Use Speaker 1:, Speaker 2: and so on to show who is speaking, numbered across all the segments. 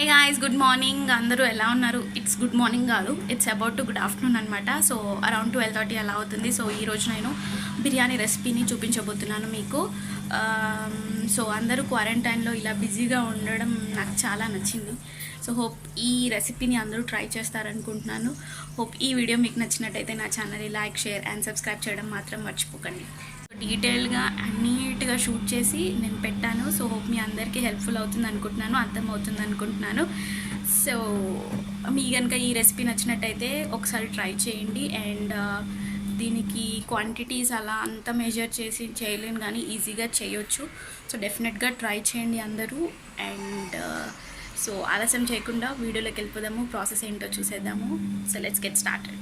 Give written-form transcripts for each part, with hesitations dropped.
Speaker 1: Hey guys, good morning. అందరూ ఎలా ఉన్నారు? ఇట్స్ గుడ్ మార్నింగ్ కాదు, it's about to good afternoon అనమాట. సో అరౌండ్ 12:30 అలా అవుతుంది. సో ఈరోజు నేను బిర్యానీ రెసిపీని చూపించబోతున్నాను మీకు. సో అందరూ క్వారంటైన్లో ఇలా బిజీగా ఉండడం నాకు చాలా నచ్చింది. సో హోప్ ఈ రెసిపీని అందరూ ట్రై చేస్తారనుకుంటున్నాను. హోప్ ఈ వీడియో మీకు నచ్చినట్టయితే నా ఛానల్ని లైక్, షేర్ అండ్ సబ్స్క్రైబ్ చేయడం మాత్రం మర్చిపోకండి. డీటెయిల్గా నీట్గా షూట్ చేసి నేను పెట్టాను. సో హోప్ మీ అందరికీ హెల్ప్ఫుల్ అవుతుంది అనుకుంటున్నాను, అర్థమవుతుంది అనుకుంటున్నాను. సో మీ కనుక ఈ రెసిపీ నచ్చినట్టయితే ఒకసారి ట్రై చేయండి. అండ్ దీనికి క్వాంటిటీస్ అలా అంత మెజర్ చేసి చేయలేను, కానీ ఈజీగా చేయొచ్చు. సో డెఫినెట్గా ట్రై చేయండి అందరూ. అండ్ సో ఆలస్యం చేయకుండా వీడియోలోకి వెళ్ళిపోదాము, ప్రాసెస్ ఏంటో చూసేద్దాము. So let's get started.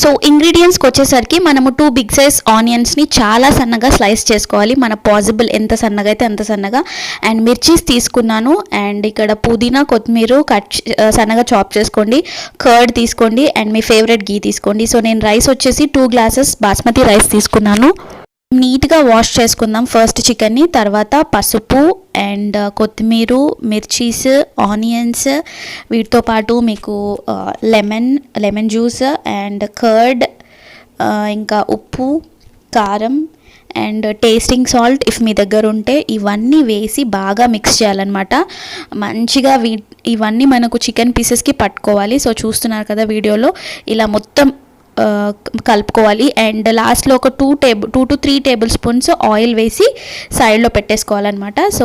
Speaker 2: So ఇంగ్రీడియంట్స్కి వచ్చేసరికి మనము 2 బిగ్ సైజ్ ఆనియన్స్ని చాలా సన్నగా స్లైస్ చేసుకోవాలి. మన పాసిబుల్ ఎంత సన్నగా అయితే అంత సన్నగా. అండ్ మిర్చీస్ తీసుకున్నాను. అండ్ ఇక్కడ పుదీనా, కొత్తిమీర సన్నగా చాప్ చేసుకోండి. కర్డ్ తీసుకోండి. అండ్ మీ ఫేవరెట్ గీ తీసుకోండి. సో నేను రైస్ వచ్చేసి 2 గ్లాసెస్ బాస్మతి రైస్ తీసుకున్నాను. నీట్గా వాష్ చేసుకుందాం ఫస్ట్ చికెన్ని. తర్వాత పసుపు అండ్ కొత్తిమీర, మిర్చీస్, ఆనియన్స్, వీటితో పాటు మీకు లెమన్ జ్యూస్ అండ్ కర్డ్, ఇంకా ఉప్పు, కారం అండ్ టేస్టింగ్ సాల్ట్ ఇఫ్ మీ దగ్గర ఉంటే ఇవన్నీ వేసి బాగా మిక్స్ చేయాలన్నమాట. మంచిగా ఇవన్నీ మనకు చికెన్ పీసెస్కి పట్టుకోవాలి. సో చూస్తున్నారు కదా వీడియోలో, ఇలా మొత్తం కలుపుకోవాలి. అండ్ లాస్ట్లో ఒక 2 to 3 టేబుల్ స్పూన్స్ ఆయిల్ వేసి సైడ్లో పెట్టేసుకోవాలన్నమాట. సో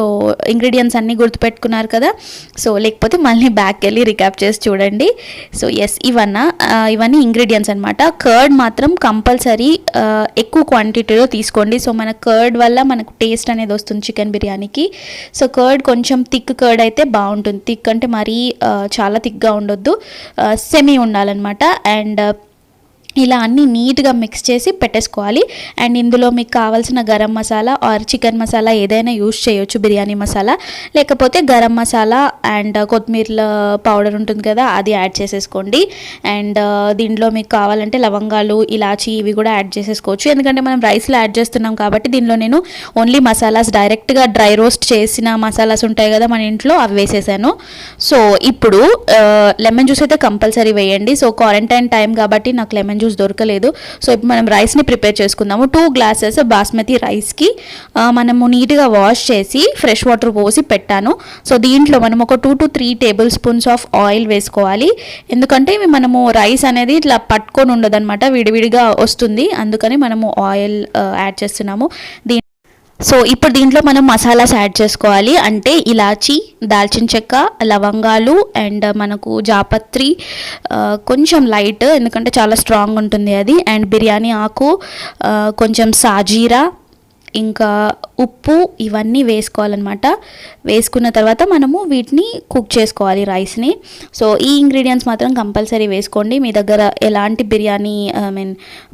Speaker 2: ఇంగ్రీడియంట్స్ అన్నీ గుర్తుపెట్టుకున్నారు కదా. సో లేకపోతే మళ్ళీ బ్యాక్ వెళ్ళి రికాప్ చేసి చూడండి. సో ఎస్, ఇవన్నీ ఇంగ్రీడియంట్స్ అనమాట. కర్డ్ మాత్రం కంపల్సరీ ఎక్కువ క్వాంటిటీలో తీసుకోండి. సో మన కర్డ్ వల్ల మనకు టేస్ట్ అనేది వస్తుంది చికెన్ బిర్యానీకి. సో కర్డ్ కొంచెం థిక్ కర్డ్ అయితే బాగుంటుంది. థిక్ అంటే మరీ చాలా థిక్గా ఉండొద్దు, సెమీ ఉండాలన్నమాట. అండ్ ఇలా అన్నీ నీట్గా మిక్స్ చేసి పెట్టేసుకోవాలి. అండ్ ఇందులో మీకు కావాల్సిన గరం మసాలా ఆర్ చికెన్ మసాలా ఏదైనా యూస్ చేయొచ్చు, బిర్యానీ మసాలా. లేకపోతే గరం మసాలా అండ్ కొత్తిమీర పౌడర్ ఉంటుంది కదా, అది యాడ్ చేసేసుకోండి. అండ్ దీంట్లో మీకు కావాలంటే లవంగాలు, ఇలాచి ఇవి కూడా యాడ్ చేసేసుకోవచ్చు. ఎందుకంటే మనం రైస్లో యాడ్ చేస్తున్నాం కాబట్టి దీనిలో నేను ఓన్లీ మసాలాస్ డైరెక్ట్గా డ్రై రోస్ట్ చేసిన మసాలాస్ ఉంటాయి కదా మన ఇంట్లో, అవి వేసేసాను. సో ఇప్పుడు లెమన్ జ్యూస్ అయితే కంపల్సరీ వేయండి. సో క్వారంటైన్ టైం కాబట్టి నాకు లెమన్ జ్యూస్ దొరకలేదు. సో ఇప్పుడు మనం రైస్ని ప్రిపేర్ చేసుకుందాము. 2 గ్లాసెస్ బాస్మతి రైస్కి మనము నీట్గా వాష్ చేసి ఫ్రెష్ వాటర్ పోసి పెట్టాను. సో దీంట్లో మనం ఒక 2 to 3 table spoons of oil వేసుకోవాలి. ఎందుకంటే మనము రైస్ అనేది ఇట్లా పట్టుకొని ఉండదు అనమాట, విడివిడిగా వస్తుంది. అందుకని మనము ఆయిల్ యాడ్ చేస్తున్నాము. సో ఇప్పుడు దీంట్లో మనం మసాలాస్ యాడ్ చేసుకోవాలి. అంటే ఇలాచి, దాల్చిన చెక్క, లవంగాలు అండ్ మనకు జాపత్రి కొంచెం లైట్, ఎందుకంటే చాలా స్ట్రాంగ్ ఉంటుంది అది. అండ్ బిర్యానీ ఆకు, కొంచెం సాజీరా, ఇంకా ఉప్పు, ఇవన్నీ వేసుకోవాలన్నమాట. వేసుకున్న తర్వాత మనము వీటిని కుక్ చేసుకోవాలి రైస్ని. సో ఈ ఇంగ్రీడియంట్స్ మాత్రం కంపల్సరీ వేసుకోండి. మీ దగ్గర ఎలాంటి బిర్యానీ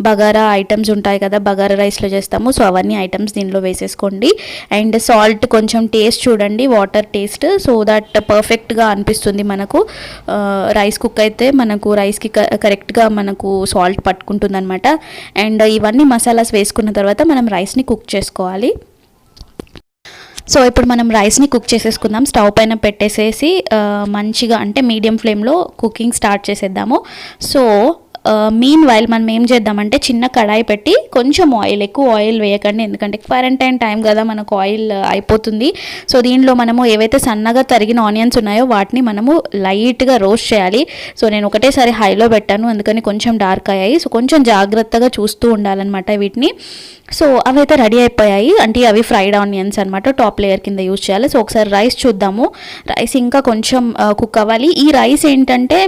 Speaker 2: బగారా ఐటమ్స్ ఉంటాయి కదా, బగారా రైస్లో చేస్తాము, సో అవన్నీ ఐటమ్స్ దీనిలో వేసేసుకోండి. అండ్ సాల్ట్ కొంచెం టేస్ట్ చూడండి, వాటర్ టేస్ట్, సో దట్ పర్ఫెక్ట్గా అనిపిస్తుంది మనకు. రైస్ కుక్ అయితే మనకు రైస్కి కరెక్ట్గా మనకు సాల్ట్ పట్టుకుంటుంది అనమాట. అండ్ ఇవన్నీ మసాలాస్ వేసుకున్న తర్వాత మనం రైస్ని కుక్ చేసుకోవాలి. సో ఇప్పుడు మనం రైస్ని కుక్ చేసేసుకుందాం. స్టవ్ పైన పెట్టేసేసి మంచిగా అంటే మీడియం ఫ్లేమ్లో కుకింగ్ స్టార్ట్ చేసేద్దాము. సో మీన్ వైల్ మనం ఏం చేద్దామంటే చిన్న కడాయి పెట్టి కొంచెం ఆయిల్, ఎక్కువ ఆయిల్ వేయకండి ఎందుకంటే క్వారంటైన్ టైం కదా, మనకు ఆయిల్ అయిపోతుంది. సో దీనిలో మనము ఏవైతే సన్నగా తరిగిన ఆనియన్స్ ఉన్నాయో వాటిని మనము లైట్గా రోస్ట్ చేయాలి. సో నేను ఒకటేసారి హైలో పెట్టాను, అందుకని కొంచెం డార్క్ అయ్యాయి. సో కొంచెం జాగ్రత్తగా చూస్తూ ఉండాలన్నమాట వీటిని. సో అవైతే రెడీ అయిపోయాయి, అంటే అవి ఫ్రైడ్ ఆనియన్స్ అనమాట, టాప్ లేయర్ కింద యూజ్ చేయాలి. సో ఒకసారి రైస్ చూద్దాము. రైస్ ఇంకా కొంచెం కుక్ అవ్వాలి. ఈ రైస్ ఏంటంటే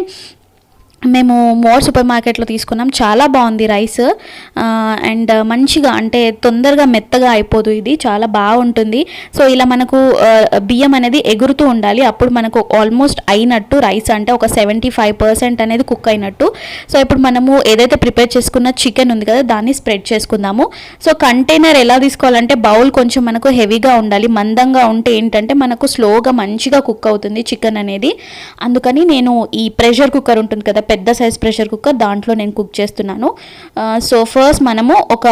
Speaker 2: మేము మోర్ సూపర్ మార్కెట్లో తీసుకున్నాం, చాలా బాగుంది రైస్. అండ్ మంచిగా అంటే తొందరగా మెత్తగా అయిపోదు, ఇది చాలా బాగుంటుంది. సో ఇలా మనకు బియ్యం అనేది ఎగురుతూ ఉండాలి, అప్పుడు మనకు ఆల్మోస్ట్ అయినట్టు. రైస్ అంటే ఒక 75% అనేది కుక్ అయినట్టు. సో ఇప్పుడు మనము ఏదైతే ప్రిపేర్ చేసుకున్న చికెన్ ఉంది కదా, దాన్ని స్ప్రెడ్ చేసుకుందాము. సో కంటైనర్ ఎలా తీసుకోవాలంటే బౌల్ కొంచెం మనకు హెవీగా ఉండాలి, మందంగా ఉంటే ఏంటంటే మనకు స్లోగా మంచిగా కుక్ అవుతుంది చికెన్ అనేది. అందుకని నేను ఈ ప్రెషర్ కుక్కర్ ఉంటుంది కదా, పెద్ద సైజ్ ప్రెషర్ కుక్కర్, దాంట్లో నేను కుక్ చేస్తున్నాను. సో ఫస్ట్ మనము ఒక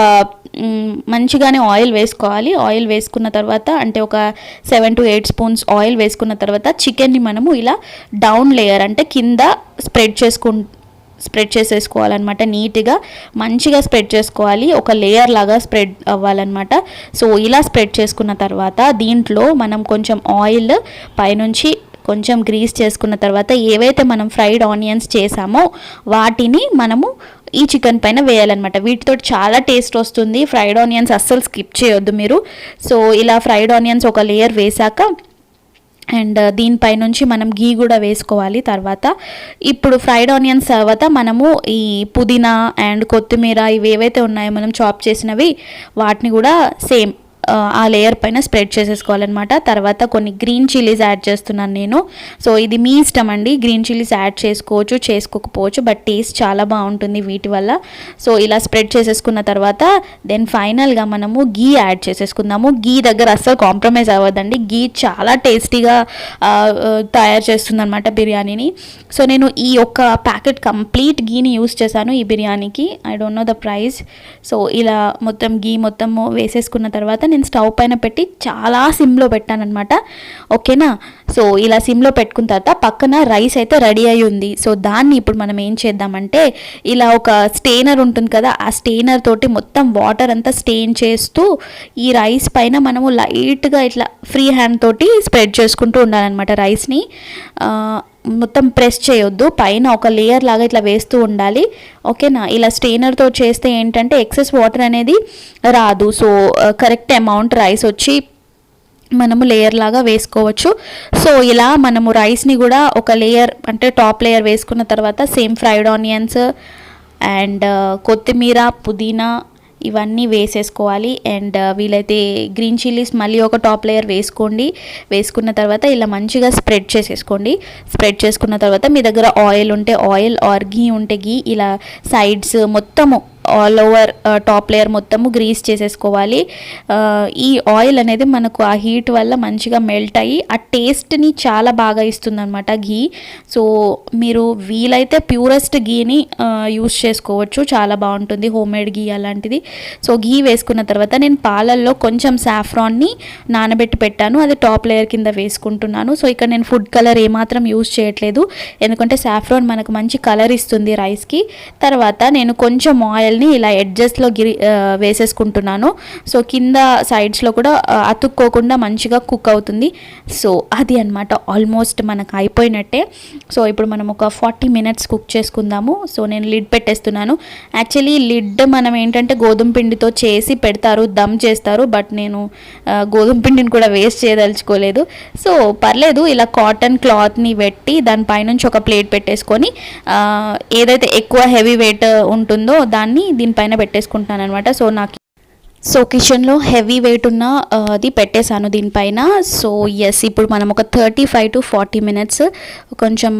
Speaker 2: మంచిగానే ఆయిల్ వేసుకోవాలి. ఆయిల్ వేసుకున్న తర్వాత అంటే ఒక 7 to 8 స్పూన్స్ ఆయిల్ వేసుకున్న తర్వాత చికెన్ని మనము ఇలా డౌన్ లేయర్ అంటే కింద స్ప్రెడ్ చేసేసుకోవాలన్నమాట. నీట్గా మంచిగా స్ప్రెడ్ చేసుకోవాలి, ఒక లేయర్ లాగా స్ప్రెడ్ అవ్వాలన్నమాట. సో ఇలా స్ప్రెడ్ చేసుకున్న తర్వాత దీంట్లో మనం కొంచెం ఆయిల్ పైనుంచి కొంచెం గ్రీస్ చేసుకున్న తర్వాత ఏవైతే మనం ఫ్రైడ్ ఆనియన్స్ చేసామో వాటిని మనము ఈ చికెన్ పైన వేయాలన్నమాట. వీటితో చాలా టేస్ట్ వస్తుంది. ఫ్రైడ్ ఆనియన్స్ అస్సలు స్కిప్ చేయొద్దు మీరు. సో ఇలా ఫ్రైడ్ ఆనియన్స్ ఒక లేయర్ వేసాక అండ్ దీనిపై నుంచి మనం గీ కూడా వేసుకోవాలి. తర్వాత ఇప్పుడు ఫ్రైడ్ ఆనియన్స్ తర్వాత మనము ఈ పుదీనా అండ్ కొత్తిమీర ఇవి ఏవైతే ఉన్నాయో మనం చాప్ చేసినవి వాటిని కూడా సేమ్ ఆ లేయర్ పైన స్ప్రెడ్ చేసేసుకోవాలన్నమాట. తర్వాత కొన్ని గ్రీన్ చిల్లీస్ యాడ్ చేస్తున్నాను నేను. సో ఇది మీ ఇష్టం అండి, గ్రీన్ చిల్లీస్ యాడ్ చేసుకోవచ్చు, చేసుకోకపోవచ్చు, బట్ టేస్ట్ చాలా బాగుంటుంది వీటి వల్ల. సో ఇలా స్ప్రెడ్ చేసేసుకున్న తర్వాత దెన్ ఫైనల్గా మనము గీ యాడ్ చేసేసుకుందాము. గీ దగ్గర అస్సలు కాంప్రమైజ్ అవ్వదండి, గీ చాలా టేస్టీగా తయారు చేస్తుంది అనమాట బిర్యానీని. సో నేను ఈ ఒక్క ప్యాకెట్ కంప్లీట్ గీని యూస్ చేశాను ఈ బిర్యానీకి. I don't know the price. So ఇలా మొత్తం గీ మొత్తము వేసేసుకున్న తర్వాత నేను స్టవ్ పైన పెట్టి చాలా సిమ్లో పెట్టానమాట. ఓకేనా. సో ఇలా సిమ్లో పెట్టుకున్న తర్వాత పక్కన రైస్ అయితే రెడీ అయి ఉంది. సో దాన్ని ఇప్పుడు మనం ఏం చేద్దామంటే ఇలా ఒక స్టెయినర్ ఉంటుంది కదా, ఆ స్టెయినర్ తోటి మొత్తం వాటర్ అంతా స్టెయిన్ చేస్తూ ఈ రైస్ పైన మనము లైట్గా ఇట్లా ఫ్రీ హ్యాండ్ తోటి స్ప్రెడ్ చేసుకుంటూ ఉండాలన్నమాట. రైస్ని మొత్తం ప్రెస్ చేయొద్దు, పైన ఒక లేయర్ లాగా ఇట్లా వేస్తూ ఉండాలి. ఓకేనా. ఇలా స్టెయినర్తో చేస్తే ఏంటంటే ఎక్సెస్ వాటర్ అనేది రాదు. సో కరెక్ట్ అమౌంట్ రైస్ వచ్చి మనము లేయర్ లాగా వేసుకోవచ్చు. సో ఇలా మనము రైస్ని కూడా ఒక లేయర్ అంటే టాప్ లేయర్ వేసుకున్న తర్వాత సేమ్ ఫ్రైడ్ ఆనియన్స్ అండ్ కొత్తిమీర పుదీనా ఇవన్నీ వేసేసుకోవాలి. అండ్ వీలైతే గ్రీన్ చిల్లీస్ మళ్ళీ ఒక టాప్ లేయర్ వేసుకోండి. వేసుకున్న తర్వాత ఇలా మంచిగా స్ప్రెడ్ చేసేసుకోండి. స్ప్రెడ్ చేసుకున్న తర్వాత మీ దగ్గర ఆయిల్ ఉంటే ఆయిల్ ఆర్ గీ ఉంటే గీ ఇలా సైడ్స్ మొత్తము ఆల్ ఓవర్ టాప్ లేయర్ మొత్తము గ్రీస్ చేసేసుకోవాలి. ఈ ఆయిల్ అనేది మనకు ఆ హీట్ వల్ల మంచిగా మెల్ట్ అయ్యి ఆ టేస్ట్ని చాలా బాగా ఇస్తుంది అనమాట గీ. సో మీరు వీలైతే ప్యూరెస్ట్ గీని యూస్ చేసుకోవచ్చు, చాలా బాగుంటుంది, హోమ్ మేడ్ గీ అలాంటిది. సో గీ వేసుకున్న తర్వాత నేను పాలల్లో కొంచెం సాఫ్రాన్ని నానబెట్టి పెట్టాను, అది టాప్ లేయర్ కింద వేసుకుంటున్నాను. సో ఇక్కడ నేను ఫుడ్ కలర్ ఏమాత్రం యూస్ చేయట్లేదు, ఎందుకంటే సాఫ్రాన్ మనకు మంచి కలర్ ఇస్తుంది రైస్కి. తర్వాత నేను కొంచెం ఆయిల్ని ఇలా ఎడ్జెస్లో వేసేసుకుంటున్నాను. సో కింద సైడ్స్లో కూడా అతుక్కోకుండా మంచిగా కుక్ అవుతుంది. సో అది అన్నమాట, ఆల్మోస్ట్ మనకు అయిపోయినట్టే. సో ఇప్పుడు మనం ఒక 40 minutes కుక్ చేసుకుందాము. సో నేను లిడ్ పెట్టేస్తున్నాను. యాక్చువల్లీ లిడ్ మనం ఏంటంటే గోధుమ పిండితో చేసి పెడతారు, దమ్ చేస్తారు, బట్ నేను గోధుమ పిండిని కూడా వేస్ట్ చేయదలుచుకోలేదు. సో పర్లేదు, ఇలా కాటన్ క్లాత్ని పెట్టి దానిపైనుంచి ఒక ప్లేట్ పెట్టేసుకొని ఏదైతే ఎక్కువ హెవీ వెయిట్ ఉంటుందో దాన్ని దీనిపైన పెట్టేసుకుంటున్నాను అనమాట. సో కిచెన్లో హెవీ వెయిట్ ఉన్న అది పెట్టేశాను దీనిపైన. సో ఎస్, ఇప్పుడు మనం ఒక 35 to 40 minutes కొంచెం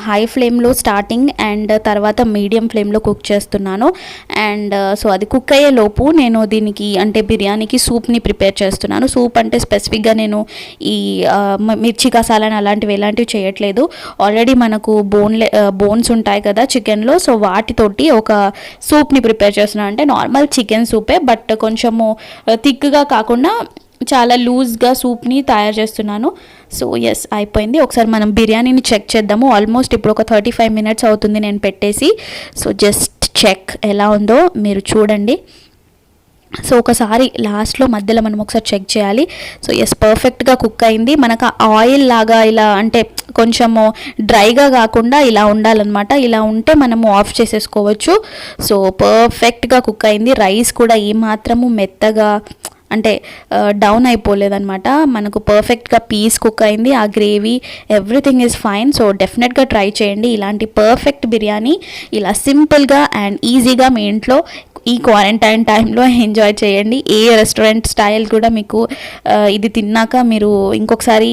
Speaker 2: హై ఫ్లేమ్లో స్టార్టింగ్ అండ్ తర్వాత మీడియం ఫ్లేమ్లో కుక్ చేస్తున్నాను. అండ్ సో అది కుక్ అయ్యే లోపు నేను దీనికి అంటే బిర్యానీకి సూప్ని ప్రిపేర్ చేస్తున్నాను. సూప్ అంటే స్పెసిఫిక్గా నేను ఈ మిర్చి కసాలని ఎలాంటివి చేయట్లేదు. ఆల్రెడీ మనకు బోన్స్ ఉంటాయి కదా చికెన్లో, సో వాటితోటి ఒక సూప్ని ప్రిపేర్ చేస్తున్నాను. అంటే నార్మల్ చికెన్ సూపే, బట్ కొంచెం థిక్గా కాకుండా చాలా లూజ్గా సూప్ని తయారు చేస్తున్నాను. సో ఎస్, అయిపోయింది. ఒకసారి మనం బిర్యానీని చెక్ చేద్దాము. ఆల్మోస్ట్ ఇప్పుడు ఒక 35 minutes అవుతుంది నేను పెట్టేసి. సో జస్ట్ చెక్ ఎలా ఉందో మీరు చూడండి. సో ఒకసారి లాస్ట్లో మధ్యలో మనం ఒకసారి చెక్ చేయాలి. సో ఎస్, పర్ఫెక్ట్గా కుక్ అయింది. మనకు ఆయిల్ లాగా ఇలా అంటే కొంచెము డ్రైగా కాకుండా ఇలా ఉండాలన్నమాట. ఇలా ఉంటే మనము ఆఫ్ చేసేసుకోవచ్చు. సో పర్ఫెక్ట్గా కుక్ అయింది. రైస్ కూడా ఏమాత్రము మెత్తగా అంటే డౌన్ అయిపోలేదన్నమాట. మనకు పర్ఫెక్ట్గా పీస్ కుక్ అయింది. ఆ gravy everything is fine. So డెఫినెట్గా ట్రై చేయండి ఇలాంటి పర్ఫెక్ట్ బిర్యానీ. ఇలా సింపుల్గా అండ్ ఈజీగా మీ ఇంట్లో ఈ క్వారంటైన్ టైంలో ఎంజాయ్ చేయండి. ఏ రెస్టారెంట్ స్టైల్ కూడా మీకు ఇది తిన్నాక మీరు ఇంకొకసారి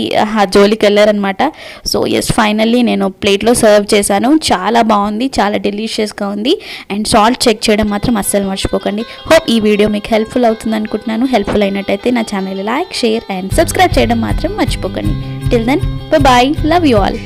Speaker 2: జోలికి వెళ్ళారనమాట. సో ఎస్, ఫైనల్లీ నేను ప్లేట్లో సర్వ్ చేశాను. చాలా బాగుంది, చాలా డెలిషియస్గా ఉంది. అండ్ సాల్ట్ చెక్ చేయడం మాత్రం అస్సలు మర్చిపోకండి. హోప్ ఈ వీడియో మీకు హెల్ప్ఫుల్ అవుతుంది అనుకుంటున్నాను. హెల్ప్ఫుల్ అయినట్టయితే నా channel like, share and subscribe చేయడం మాత్రం మర్చిపోకండి. Till then, bye, love you all.